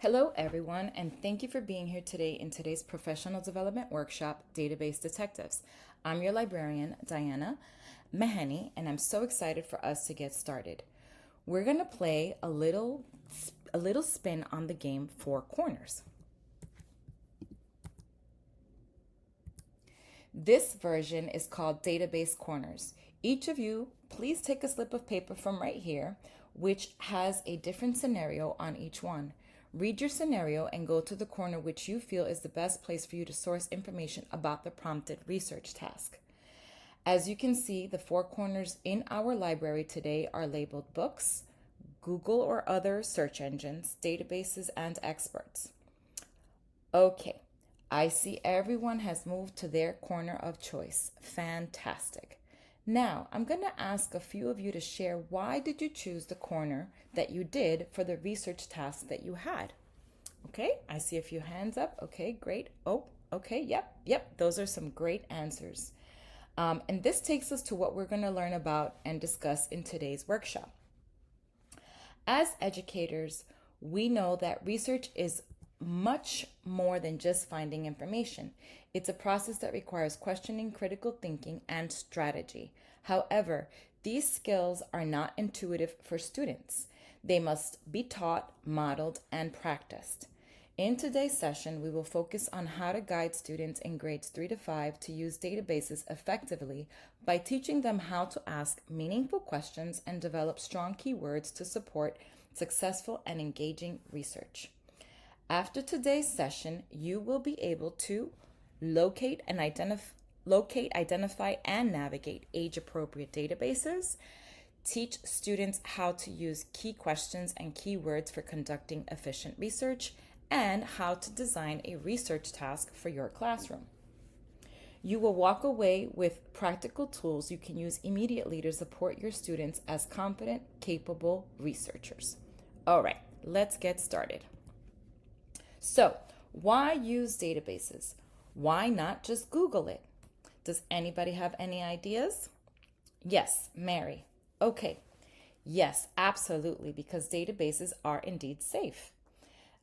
Hello, everyone, and thank you for being here today in today's professional development workshop, Database Detectives. I'm your librarian, Diana Maheni, and I'm so excited for us to get started. We're going to play a little spin on the game Four Corners. This version is called Database Corners. Each of you, please take a slip of paper from right here, which has a different scenario on each one. Read your scenario and go to the corner which you feel is the best place for you to source information about the prompted research task. As you can see, the four corners in our library today are labeled books, Google or other search engines, databases, and experts. Okay, I see everyone has moved to their corner of choice. Fantastic. Now, I'm going to ask a few of you to share why did you choose the corner that you did for the research task that you had. Okay, I see a few hands up. Okay, great. Oh, okay, yep. Those are some great answers. And this takes us to what we're going to learn about and discuss in today's workshop. As educators, we know that research is much more than just finding information. It's a process that requires questioning, critical thinking, and strategy. However, these skills are not intuitive for students. They must be taught, modeled, and practiced. In today's session, we will focus on how to guide students in grades 3 to 5 to use databases effectively by teaching them how to ask meaningful questions and develop strong keywords to support successful and engaging research. After today's session, you will be able to locate, identify, and navigate age-appropriate databases, teach students how to use key questions and keywords for conducting efficient research, and how to design a research task for your classroom. You will walk away with practical tools you can use immediately to support your students as competent, capable researchers. All right, let's get started. So, why use databases? Why not just Google it? Does anybody have any ideas? Yes, Mary. Okay. Yes, absolutely, because databases are indeed safe.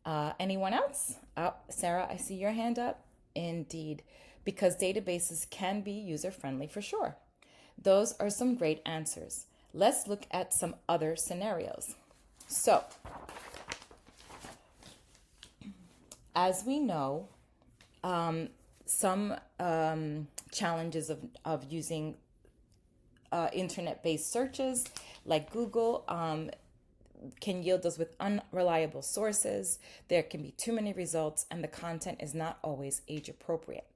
Anyone else? Oh, Sarah, I see your hand up. Indeed, because databases can be user-friendly for sure. Those are some great answers. Let's look at some other scenarios. So, as we know, some challenges of using internet-based searches like Google can yield us with unreliable sources. There can be too many results, and the content is not always age appropriate.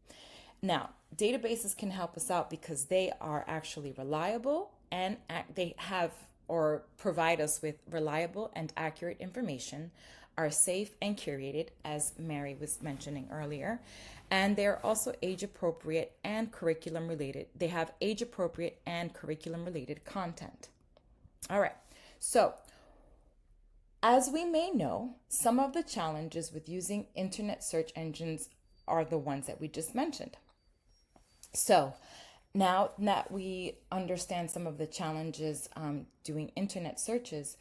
Now, databases can help us out because they are actually reliable and they have or provide us with reliable and accurate information, are safe and curated, as Mary was mentioning earlier, and they're also age appropriate and curriculum related. They have age appropriate and curriculum related content. All right, so as we may know, some of the challenges with using internet search engines are the ones that we just mentioned. So now that we understand some of the challenges doing internet searches,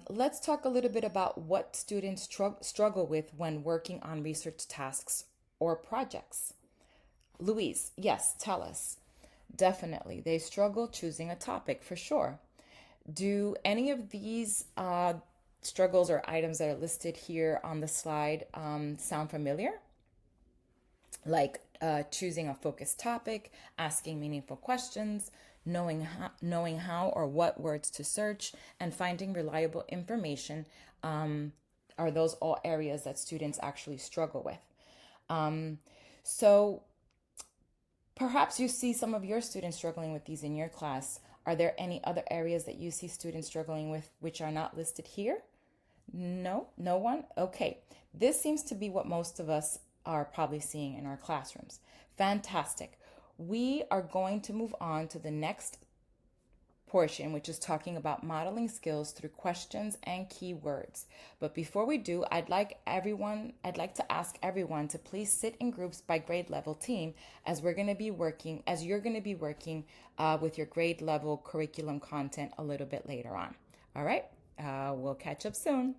let's talk a little bit about what students struggle with when working on research tasks or projects. Louise, yes, tell us. Definitely, they struggle choosing a topic for sure. Do any of these struggles or items that are listed here on the slide sound familiar? Like choosing a focused topic, asking meaningful questions, knowing how or what words to search, and finding reliable information. Are those all areas that students actually struggle with? So perhaps you see some of your students struggling with these in your class. Are there any other areas that you see students struggling with which are not listed here? No one? Okay. This seems to be what most of us are probably seeing in our classrooms. Fantastic. We are going to move on to the next portion, which is talking about modeling skills through questions and keywords. But before we do, I'd like to ask everyone to please sit in groups by grade level team as you're going to be working with your grade level curriculum content a little bit later on. All right, we'll catch up soon.